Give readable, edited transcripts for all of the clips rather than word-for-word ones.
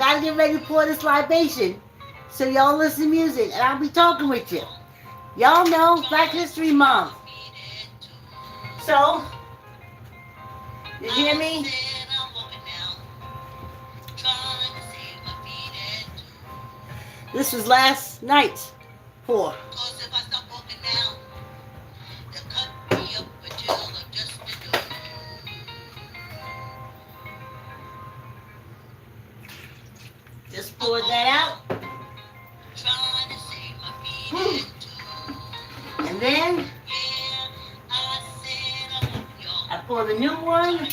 gotta get ready to pour this libation. So y'all listen to music, and I'll be talking with you. Y'all know Black History Month. So, you hear me? This was last night's pour. Just poured that out. And then I pour the new one.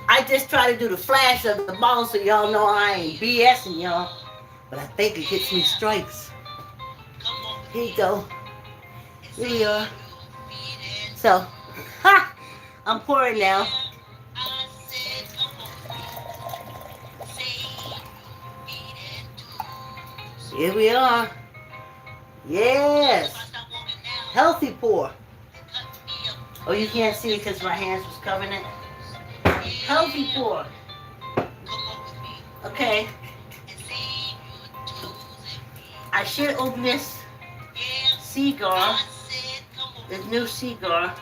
I just try to do the flash of the ball so y'all know I ain't BSing y'all. But I think it gets me strikes. Here you go. Here we are. So, ha! I'm pouring now. Here we are. Yes. Healthy pour. Oh, you can't see it because my hands was covering it. Healthy pour. Okay. I should open this cigar. This new cigar.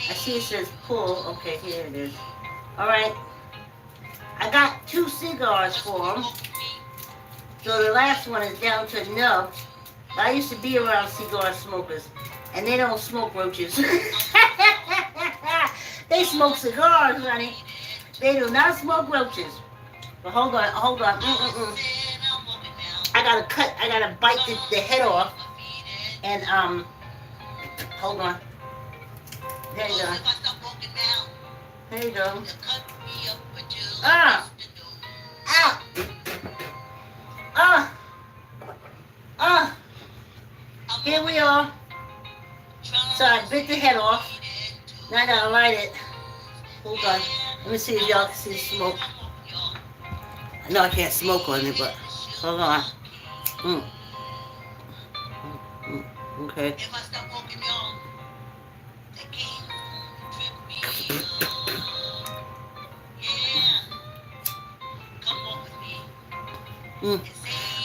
I see it says pull. Okay, here it is. Alright. I got 2 cigars for them. So the last one is down to a nub. I used to be around cigar smokers. And they don't smoke roaches. They smoke cigars, honey. They do not smoke roaches. But hold on. I gotta bite the head off. And, hold on. There you go. There you go. Ah! Ah! Ah! Ah! Here we are. So I bit the head off. Now I gotta light it. Hold on. Let me see if y'all can see the smoke. I know I can't smoke on it, but hold on. Okay.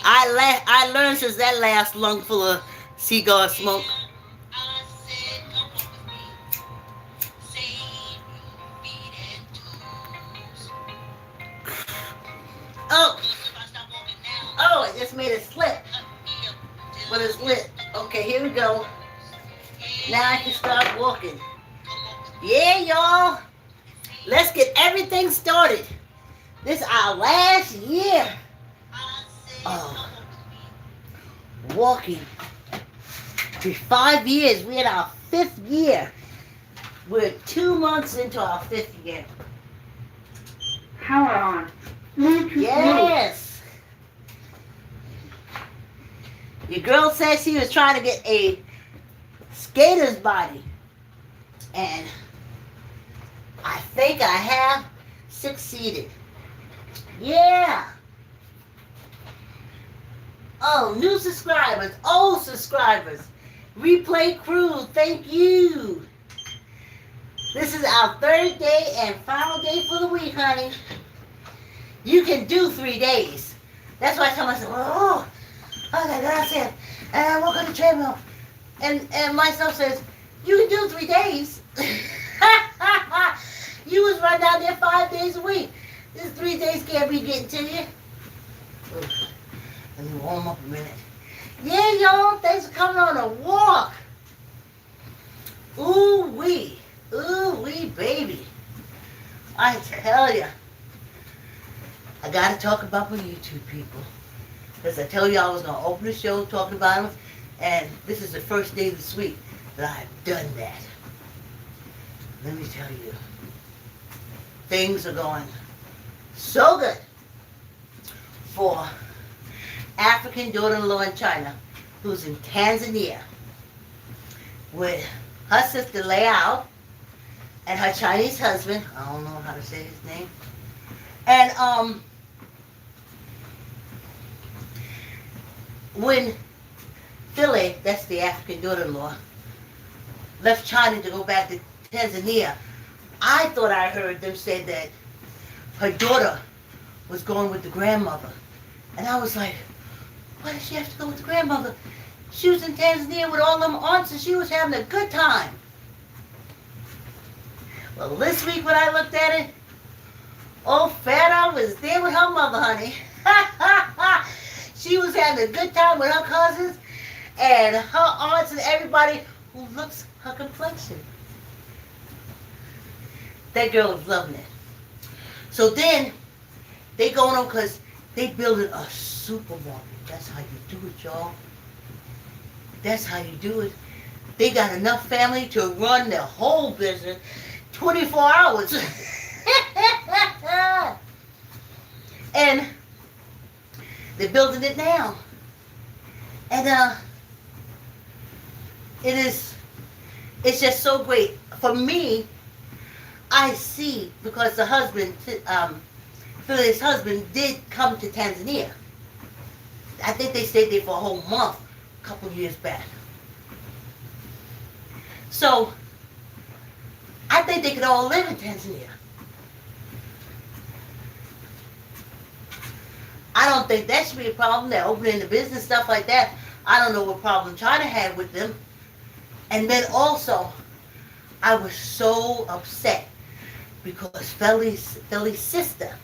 I learned since that last lungful of cigar smoke. Oh, it just made it slip. But it's lit. Okay, here we go. Now I can start walking. Yeah, y'all. Let's get everything started. This is our last year of walking. For 5 years. We're in our 5th year. We're 2 months into our 5th year. Power on. Yes. Your girl said she was trying to get a skater's body. And I think I have succeeded. Yeah. Oh, new subscribers, old subscribers. Replay crew, thank you. This is our 3rd day and final day for the week, honey. You can do 3 days. That's why I tell myself, oh my God, I said, and I walk on the treadmill. And myself says, you can do 3 days. You was running out there 5 days a week. This 3 days can't be getting to you. Let me warm up a minute. Yeah, y'all, thanks for coming on a walk. Ooh-wee, baby. I tell ya. I gotta talk about my YouTube people. Because I told you I was gonna open the show talking about them. And this is the first day this week that I've done that. Let me tell you. Things are going so good for African daughter-in-law in China, who's in Tanzania, with her sister Leao and her Chinese husband. I don't know how to say his name. And when Philly, that's the African daughter-in-law, left China to go back to Tanzania, I thought I heard them say that her daughter was going with the grandmother. And I was like, why does she have to go with the grandmother? She was in Tanzania with all them aunts and she was having a good time. Well, this week when I looked at it, old Fata was there with her mother, honey. She was having a good time with her cousins and her aunts and everybody who looks her complexion. That girl was loving it. So then, they going on because they building a supermarket. That's how you do it, y'all. That's how you do it. They got enough family to run their whole business 24 hours. And they're building it now. And it's just so great. For me, I see, because the husband, Philly's husband, did come to Tanzania. I think they stayed there for a whole month a couple of years back. So, I think they could all live in Tanzania. I don't think that should be a problem. They're opening the business, stuff like that. I don't know what problem China had with them. And then also, I was so upset because Feli's sister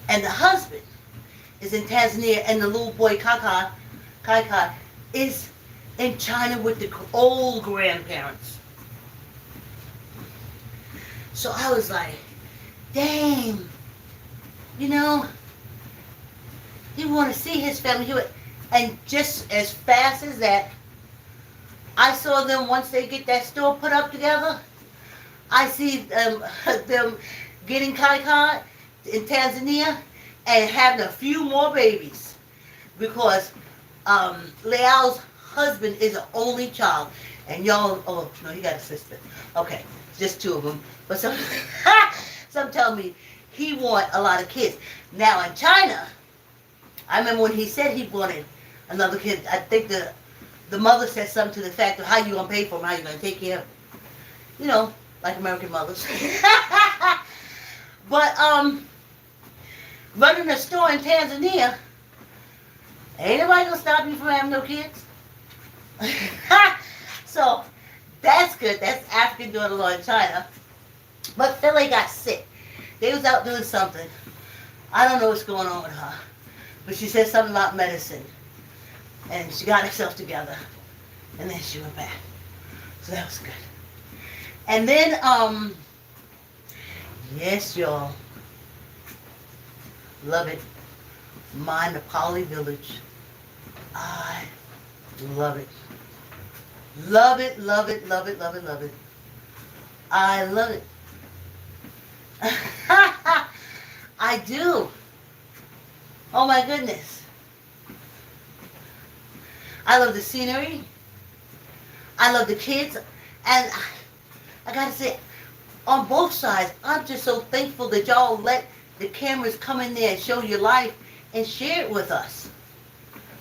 and the husband is in Tanzania and the little boy Kai is in China with the old grandparents. So I was like, dang, you know, he want to see his family. And just as fast as that, I saw them once they get that store put up together. I see them getting Kai in Tanzania and having a few more babies because Leal's husband is an only child. And y'all, oh no, he got a sister. Okay, just two of them. But some tell me he want a lot of kids. Now in China, I remember when he said he wanted another kid, I think the mother said something to the fact of how you going to pay for him, how you going to take care of him. You know, like American mothers. But running a store in Tanzania, ain't nobody going to stop you from having no kids. So, that's good. That's African daughter-in-law in China. But Philly got sick. They was out doing something. I don't know what's going on with her. But she said something about medicine. And she got herself together. And then she went back. So that was good. And then, yes, y'all. Love it. My Nepali village. I love it. Love it, love it, love it, love it, love it. I love it. I do. Oh my goodness. I love the scenery. I love the kids. And I gotta say, on both sides, I'm just so thankful that y'all let the cameras come in there and show your life and share it with us.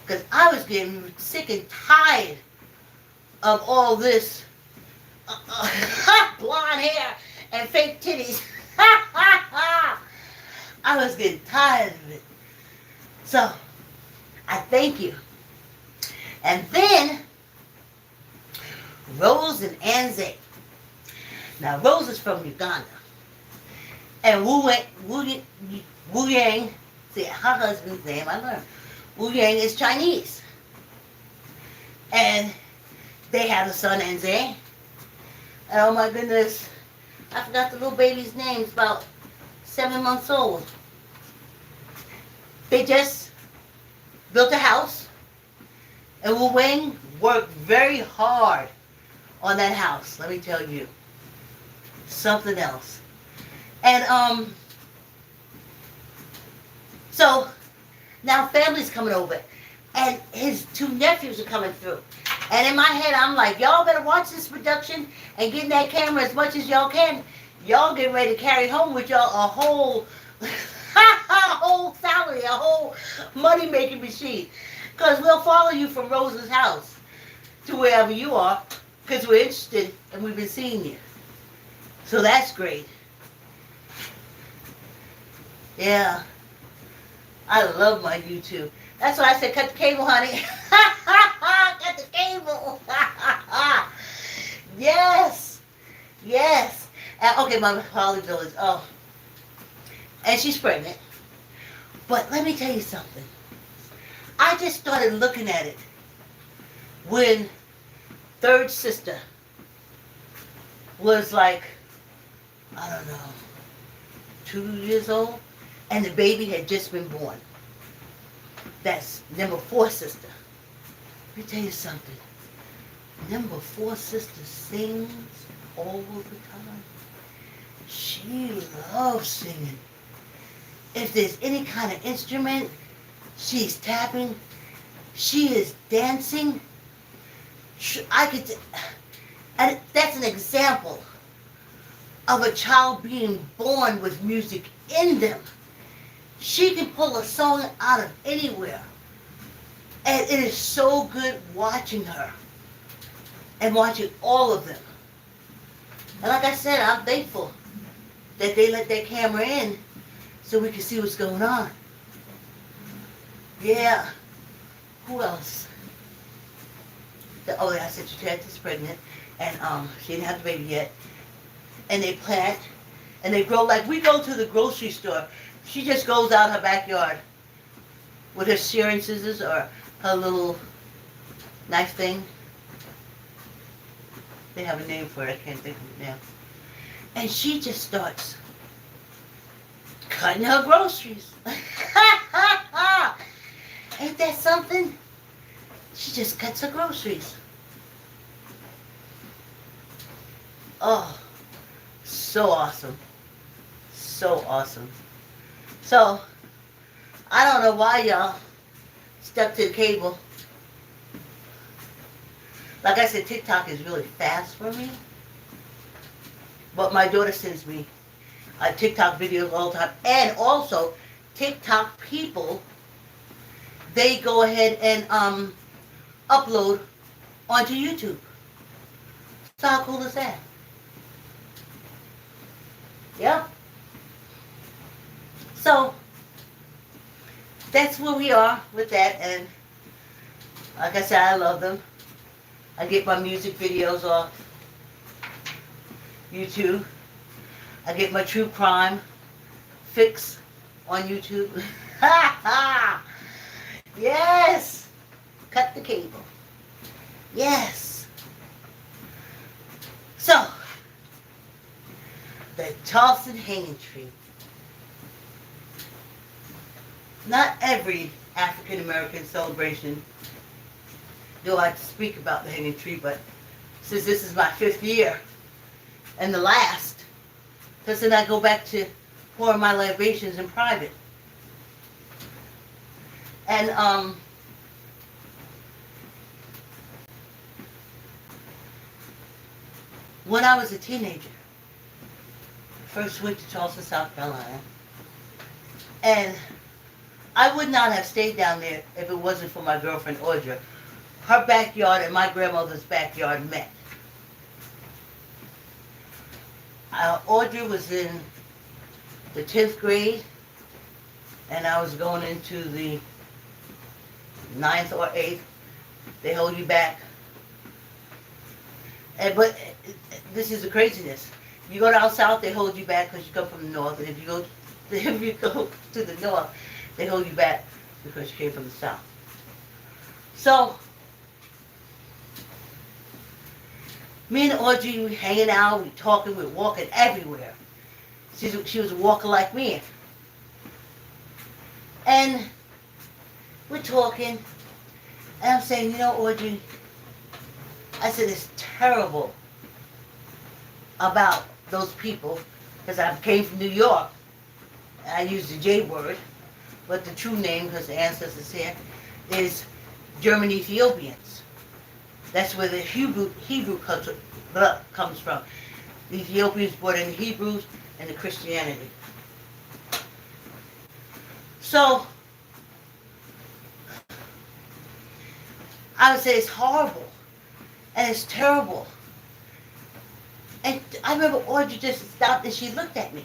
Because I was getting sick and tired of all this blonde hair and fake titties. I was getting tired of it. So, I thank you. And then, Rose and Anze. Now, Rose is from Uganda. And Wu Yang, see, her husband's name, I learned. Wu Yang is Chinese. And they had a son, Anze. And oh my goodness, I forgot the little baby's name. It's about 7 months old. They just built a house. And Wu Wang worked very hard on that house, let me tell you. Something else. And, so, now family's coming over. And his 2 nephews are coming through. And in my head, I'm like, y'all better watch this production and get in that camera as much as y'all can. Y'all get ready to carry home with y'all a whole, a whole salary, a whole money-making machine. Because we'll follow you from Rose's house to wherever you are, because we're interested and we've been seeing you. So that's great. Yeah. I love my YouTube. That's why I said cut the cable, honey. Cut the cable. Yes. Yes. And, okay, my Holly Village. Oh. And she's pregnant. But let me tell you something. I just started looking at it when third sister was like, I don't know, 2 years old, and the baby had just been born. That's number 4 sister. Let me tell you something. Number 4 sister sings all the time. She loves singing. If there's any kind of instrument, she's tapping. She is dancing. And that's an example of a child being born with music in them. She can pull a song out of anywhere. And it is so good watching her and watching all of them. And like I said, I'm thankful that they let that camera in so we can see what's going on. Yeah. Who else? Oh, yeah, I said Chad is pregnant, and she didn't have the baby yet. And they plant, and they grow like we go to the grocery store. She just goes out her backyard with her shearing scissors or her little knife thing. They have a name for it. I can't think of it now. And she just starts cutting her groceries. Ain't that something? She just cuts her groceries. Oh, so awesome. So awesome. So, I don't know why y'all stuck to the cable. Like I said, TikTok is really fast for me. But my daughter sends me TikTok videos all the time. And also, TikTok people, they go ahead and upload onto YouTube. So how cool is that? Yeah. So, that's where we are with that. And like I said, I love them. I get my music videos off YouTube. I get my true crime fix on YouTube. Yes! Cut the cable. Yes! So, the Charleston hanging tree. Not every African American celebration do I speak about the hanging tree, but since this is my 5th year and the last, because then I go back to pouring my libations in private. And when I was a teenager, first went to Charleston, South Carolina, and I would not have stayed down there if it wasn't for my girlfriend Audra. Her backyard and my grandmother's backyard met. Audra was in the 10th grade, and I was going into the 9th or 8th. They hold you back. But this is the craziness. You go down south, they hold you back because you come from the north, and if you go to the north, they hold you back because you came from the south. So, me and Audrey, we hanging out, we talking, we walking everywhere. She was a walker like me. And we're talking, and I'm saying, you know, Audrey, I said, it's terrible about those people, because I came from New York, and I used the J word, but the true name, because the ancestors here, is German Ethiopians. That's where the Hebrew culture comes from. The Ethiopians brought in the Hebrews and the Christianity. So, I would say it's horrible, and it's terrible. And I remember Audrey just stopped and she looked at me.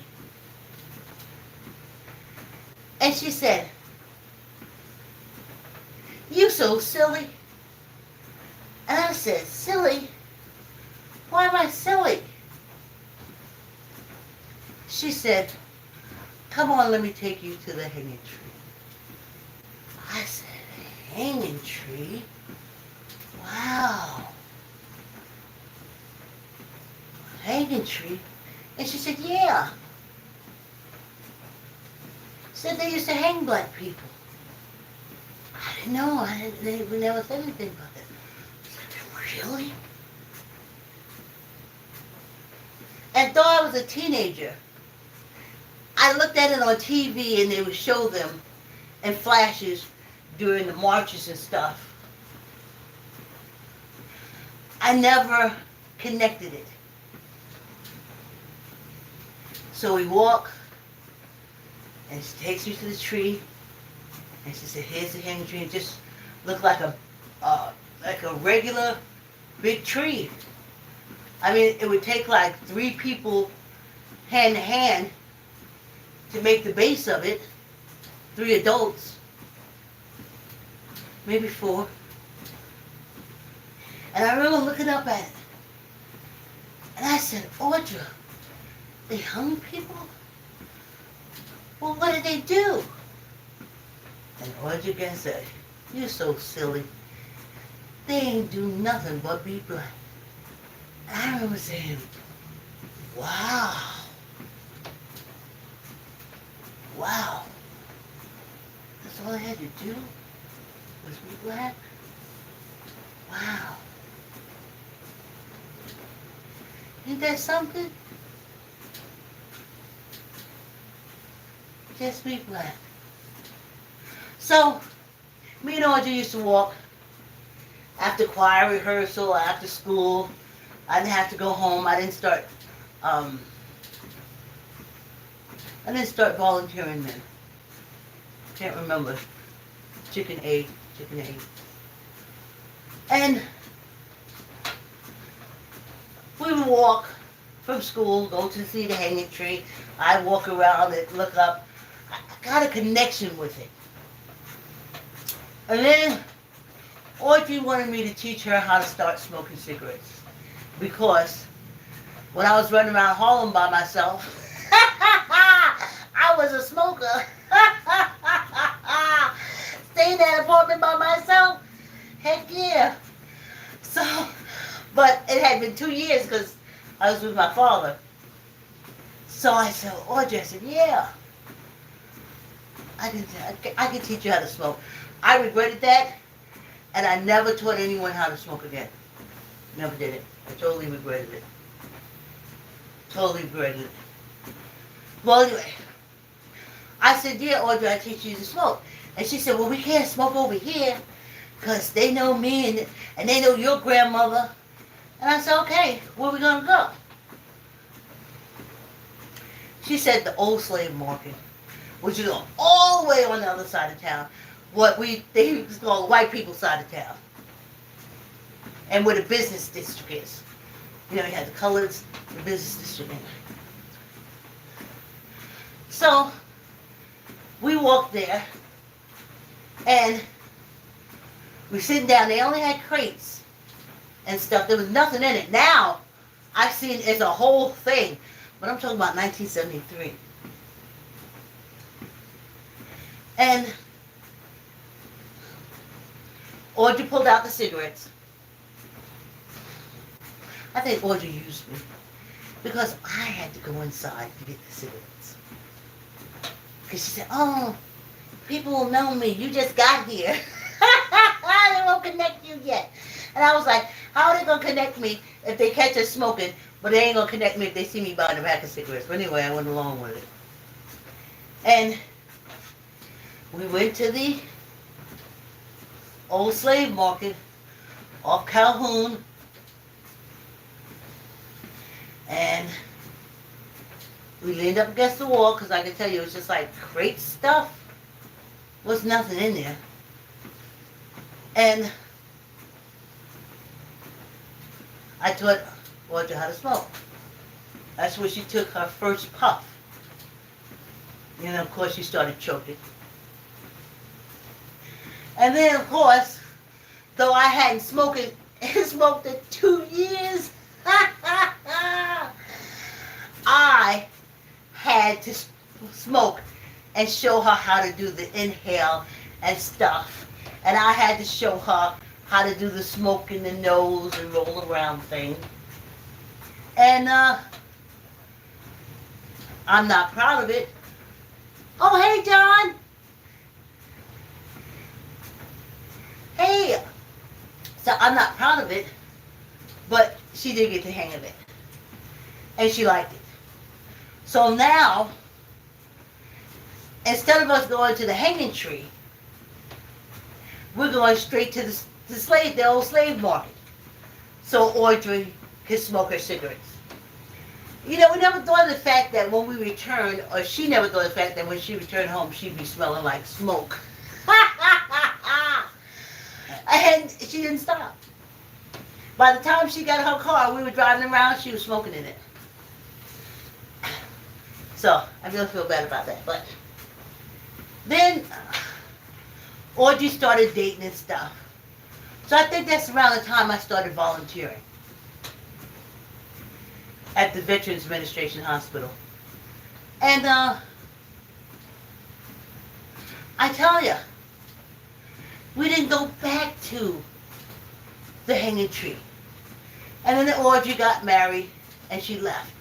And she said, "You so silly." And I said, "Silly? Why am I silly?" She said, "Come on, let me take you to the hanging tree." I said, "Hanging tree? Wow. Hanging tree?" And she said, "Yeah." Said they used to hang black people. I didn't know. We never said anything about that. I said, "Really?" And though I was a teenager, I looked at it on TV and they would show them in flashes during the marches and stuff. I never connected it. So we walk, and she takes me to the tree, and she said, "Here's the hanging tree." It just looked like a regular big tree. I mean, it would take like 3 people hand to hand to make the base of it. 3 adults, maybe 4. And I remember looking up at it, and I said, "Audra, they hung people? Well, what did they do?" And Audra again said, "You're so silly. They ain't do nothing but be black." And I remember saying, "Wow. Wow. That's all I had to do was be black? Wow. Ain't that something? Just be black." So, me and Audrey used to walk after choir rehearsal, after school. I didn't have to go home. I didn't start volunteering then. Can't remember. Chicken egg. And we would walk from school, go to see the hanging tree. I walk around it, look up. I got a connection with it. And then Audrey wanted me to teach her how to start smoking cigarettes. Because when I was running around Harlem by myself, I was a smoker. Staying in that apartment by myself? Heck yeah. So, but it had been 2 years because I was with my father. So I said, Audrey, I said, "Yeah, I can teach you how to smoke." I regretted that, and I never taught anyone how to smoke again. Never did it. I totally regretted it. Totally regretted it. Well, anyway, I said, "Yeah, Audrey, I teach you to smoke." And she said, "Well, we can't smoke over here because they know me and they know your grandmother." And I said, "Okay, where are we going to go?" She said the old slave market, which is all the way on the other side of town. What they used to call the white people's side of town. And where the business district is. You know, you have the coloreds, the business district. So, we walked there, and we're sitting down. They only had crates and stuff. There was nothing in it. Now, I've seen it's a whole thing. But I'm talking about 1973. And Audrey pulled out the cigarettes. I think Audrey used me because I had to go inside to get the cigarettes. Because she said, "Oh, people will know me. You just got here. They won't connect you yet." And I was like, how are they going to connect me if they catch us smoking, but they ain't going to connect me if they see me buying a pack of cigarettes? But anyway, I went along with it. And we went to the old slave market off Calhoun. And we leaned up against the wall because I can tell you it was just like crate stuff. There was nothing in there. And I taught Audrey how to smoke. That's when she took her first puff. And of course she started choking. And then of course, though I hadn't smoked in 2 years, I had to smoke and show her how to do the inhale and stuff. And I had to show her how to do the smoke in the nose and roll around thing. And I'm not proud of it. Oh, hey, John. Hey. So I'm not proud of it, but she did get the hang of it. And she liked it. So now, instead of us going to the hanging tree, we're going straight to the old slave market. So Audrey could smoke her cigarettes. You know, we never thought of the fact that when we returned, or she never thought of the fact that when she returned home, she'd be smelling like smoke. And she didn't stop. By the time she got her car, we were driving around, she was smoking in it. So, I really feel bad about that. But then, Audrey started dating and stuff. So I think that's around the time I started volunteering at the Veterans Administration Hospital. And I tell you, we didn't go back to the hanging tree. And then Audrey got married and she left.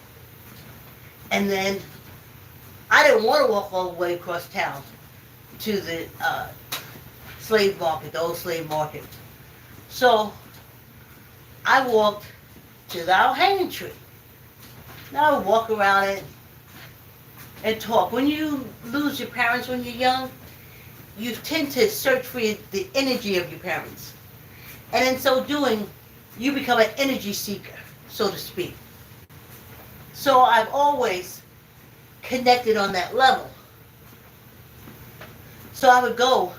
And then I didn't want to walk all the way across town to the slave market, the old slave market. So I walked to the old hanging tree. Now I would walk around it and talk. When you lose your parents when you're young, you tend to search for the energy of your parents. And in so doing, you become an energy seeker, so to speak. So I've always connected on that level. So I would go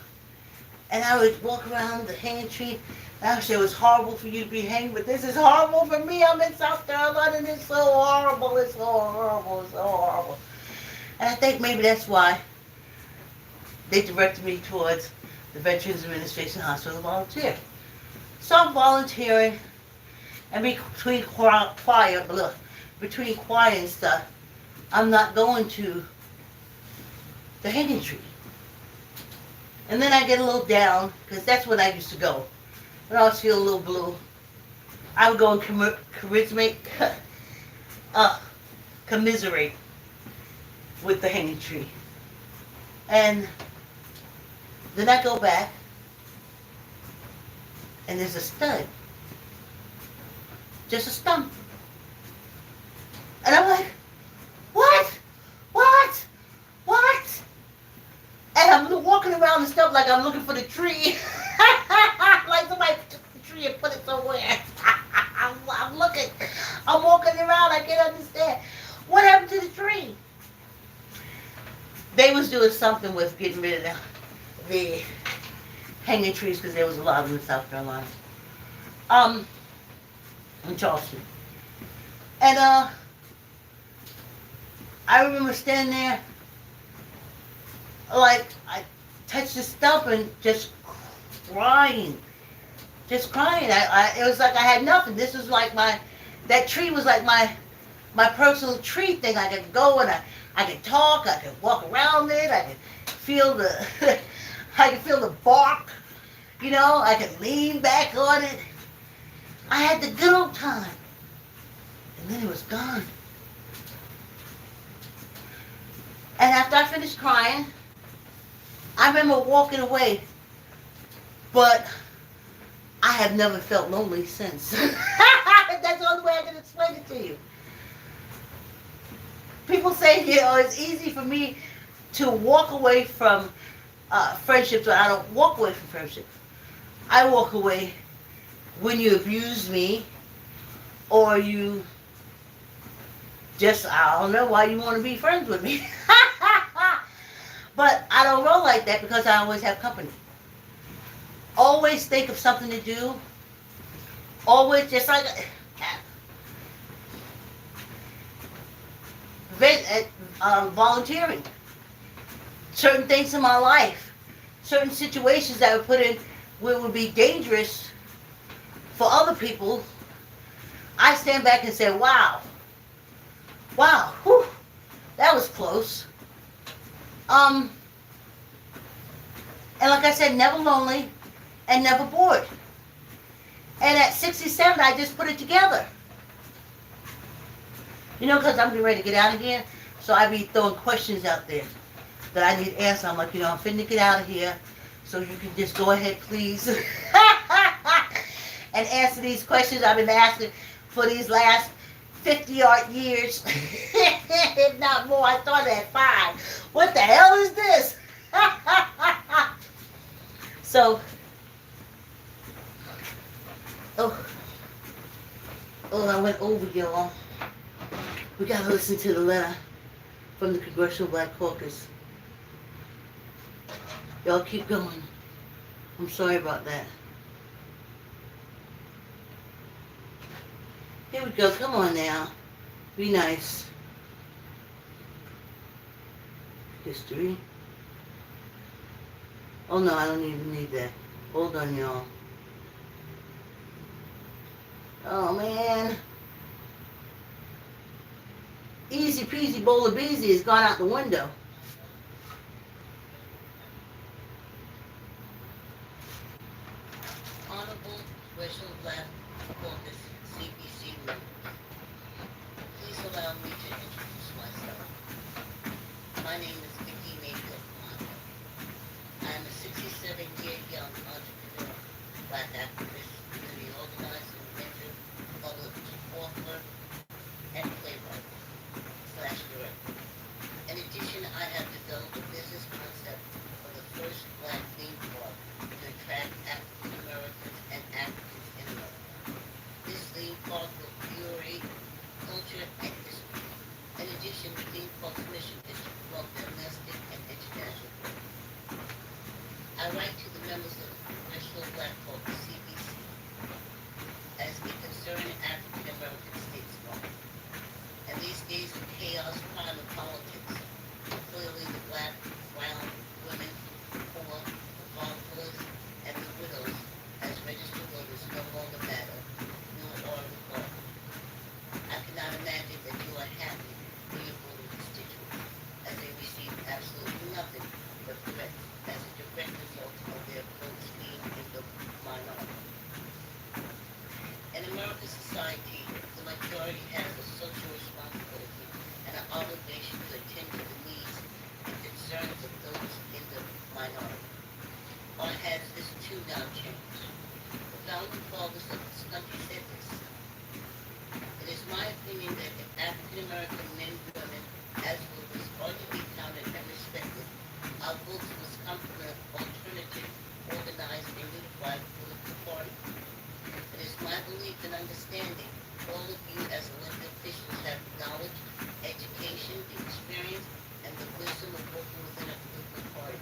and I would walk around the hanging tree. And I would say, it was horrible for you to be hanging, but this is horrible for me. I'm in South Carolina and it's so horrible, it's so horrible, it's so horrible. And I think maybe that's why they directed me towards the Veterans Administration Hospital to volunteer. So I'm volunteering, and between choir and stuff, I'm not going to the hanging tree. And then I get a little down, because that's when I used to go. When I was feeling a little blue, I would go and commiserate with the hanging tree. And then I go back, and there's a stud. Just a stump. And I'm like, what? What? What? And I'm walking around the stump like I'm looking for the tree. Like somebody took the tree and put it somewhere. I'm looking. I'm walking around. I can't understand. What happened to the tree? They was doing something with getting rid of the hanging trees because there was a lot of them in South Carolina. In Charleston. And I remember standing there, like I touched the stump and just crying. Just crying. It was like I had nothing. This was like that tree was like my personal tree thing. I could go and I could talk, I could walk around it, I could feel the bark, you know, I could lean back on it. I had the good old time. And then it was gone. And after I finished crying, I remember walking away, but I have never felt lonely since. That's the only way I can explain it to you. People say, you know, it's easy for me to walk away from friendships, but I don't walk away from friendships. I walk away when you abuse me, or you just, I don't know why you want to be friends with me. But I don't roll like that because I always have company. Always think of something to do. Always just like, volunteering. Certain things in my life, certain situations that were put in where it would be dangerous for other people, I stand back and say, wow, wow, whew, that was close. Um, and like I said, never lonely and never bored. And at 67, I just put it together. You know, because I'm getting ready to get out of here, so I be throwing questions out there that I need answers. I'm like, I'm finna get out of here, so you can just go ahead, please, and answer these questions I've been asking for these last 50-odd years, if not more. I started at 5. What the hell is this? So, oh, I went over, y'all. We gotta listen to the letter from the Congressional Black Caucus. Y'all keep going. I'm sorry about that. Here we go. Come on now. Be nice. History. Oh no, I don't even need that. Hold on, y'all. Oh man. Easy peasy bowl of beezy has gone out the window. Honorable Congressional Black Caucus CBC members, please allow me to introduce myself. My name is Vicki Mayfield Mondo. I am a 67-year young entrepreneur, black activist, community organizer, inventor, public author, and playwright / director. In addition, I have developed a business concept for the first black theme park to attract African Americans and Africans in America. This theme park will curate culture and history. In addition, the theme park's mission is to promote domestic and international growth. I write to the members of the Congressional Black Caucus CBC as a concerned African American statesman. In these days of chaos, crime, and politics, clearly the black, brown, women, poor, the fatherless, and the widows as registered voters no longer matter, nor are important. I cannot imagine that you are happy for your voting constituents, as they receive absolutely nothing but threats as a direct result of their votes being in the minority. In American society, the majority has a social responsibility and an obligation to attend to the needs and concerns of those in the minority. Or has this too now changed? The founding fathers of this country said this. It is my opinion that if African American men, women, as voters are to be counted and respected, our votes must come from an alternative, organized, and unified political party. It is my belief and understanding all of you as elected officials have knowledge, education, the experience, and the wisdom of working within a political party.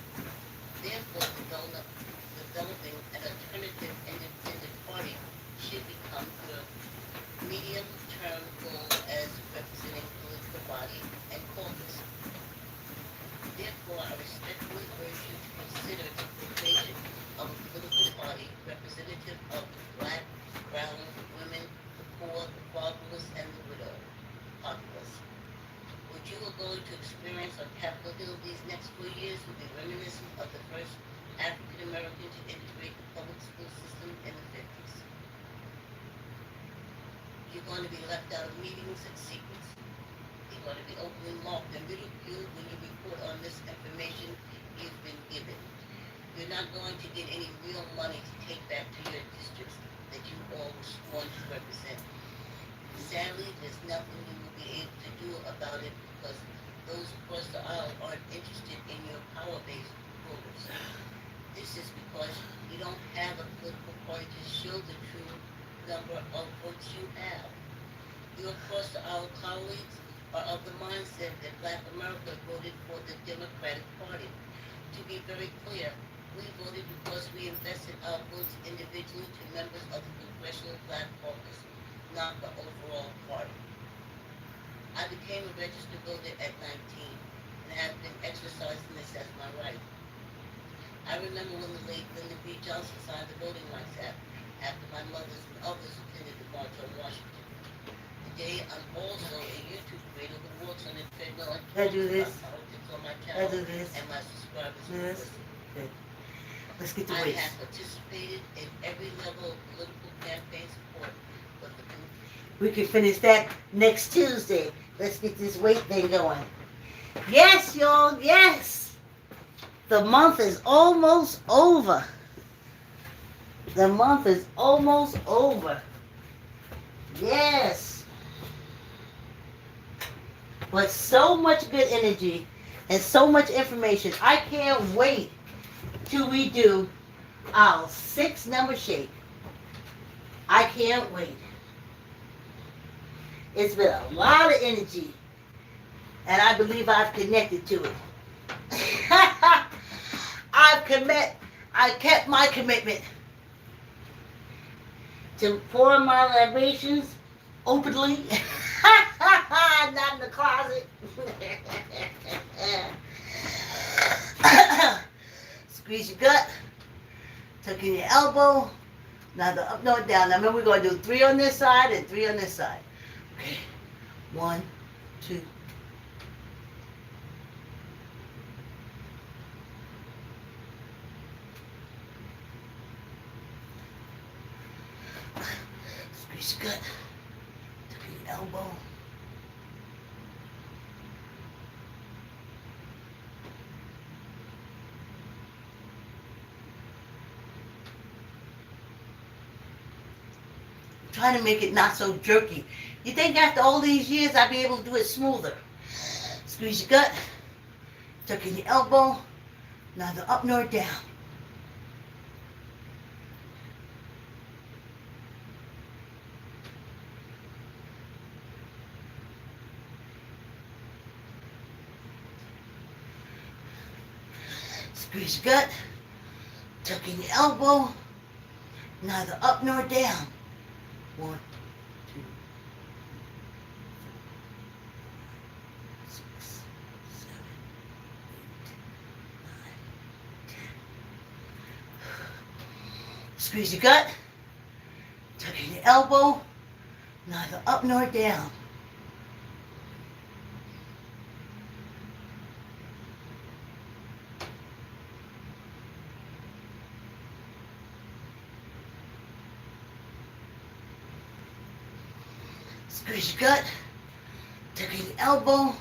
Therefore, developing an alternative independent party should become your medium-term goal as representing political body and caucus. Therefore, I respectfully urge you to consider the formation of a political party representative of the black, brown, women, the poor, the fatherless, and the widow populace. What you are going to experience on Capitol Hill these next 4 years will be reminiscent of the first African American to integrate the public school system in the 50s. You're going to be left out of meetings and secrets. You're going to be openly mocked and ridiculed when you report on this information you've been given. You're not going to get any real money to take back to your districts that you all were sworn to represent. Sadly, there's nothing you will be able to do about it because those across the aisle aren't interested in your power-based voters. This is because you don't have a political party to show the true number of votes you have. Your across the aisle colleagues are of the mindset that Black America voted for the Democratic Party. To be very clear, we voted because we invested our votes individually to members of the Congressional Black Caucus, not the overall party. I became a registered voter at 19 and have been exercising this as my right. I remember when the late Lyndon B. Johnson signed the Voting Rights Act after my mothers and others attended the March on Washington. Today, I'm also a YouTube creator who works on the federal politics on my channel and my subscribers who listen. Let's get to I have participated in every level of political campaign support. We can finish that next Tuesday. Let's get this weight thing going. Yes, y'all, yes. The month is almost over. The month is almost over. Yes. But so much good energy and so much information. I can't wait till we do our 6-number shake. I can't wait. It's been a lot of energy, and I believe I've connected to it. I kept my commitment to pour my libations openly, not in the closet. Squeeze your gut, tuck in your elbow, neither up nor down. Now remember, we're going to do 3 on this side and 3 on this side. Okay, 1, 2. Squeeze your gut, tuck in your elbow. Trying to make it not so jerky. You think after all these years I'd be able to do it smoother? Squeeze your gut, tuck in your elbow, neither up nor down. Squeeze your gut, tuck in your elbow, neither up nor down. 1, 2, 6, 7, 8, 9, 10. Squeeze your gut, tuck in your elbow, neither up nor down. Squeeze your gut, tuck in your elbow,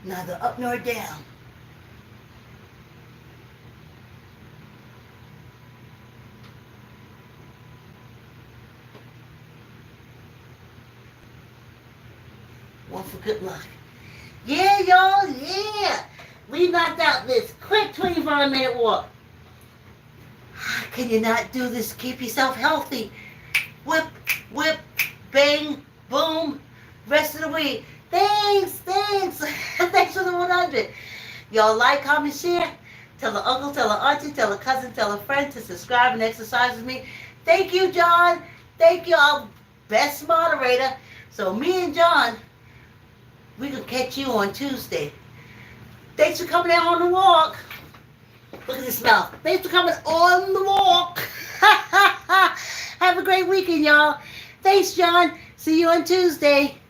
neither up nor down. One for good luck. Yeah, y'all, yeah. We knocked out this quick 25-minute walk. How can you not do this? Keep yourself healthy. Whip, whip, bang, boom, rest of the week. Thanks. Thanks for the 100. Y'all like, comment, share. Tell the uncle, tell the auntie, tell the cousin, tell a friend to subscribe and exercise with me. Thank you, John. Thank you, our best moderator. So me and John, we can catch you on Tuesday. Thanks for coming out on the walk. Look at this mouth. Thanks for coming on the walk. Have a great weekend, y'all. Thanks, John. See you on Tuesday.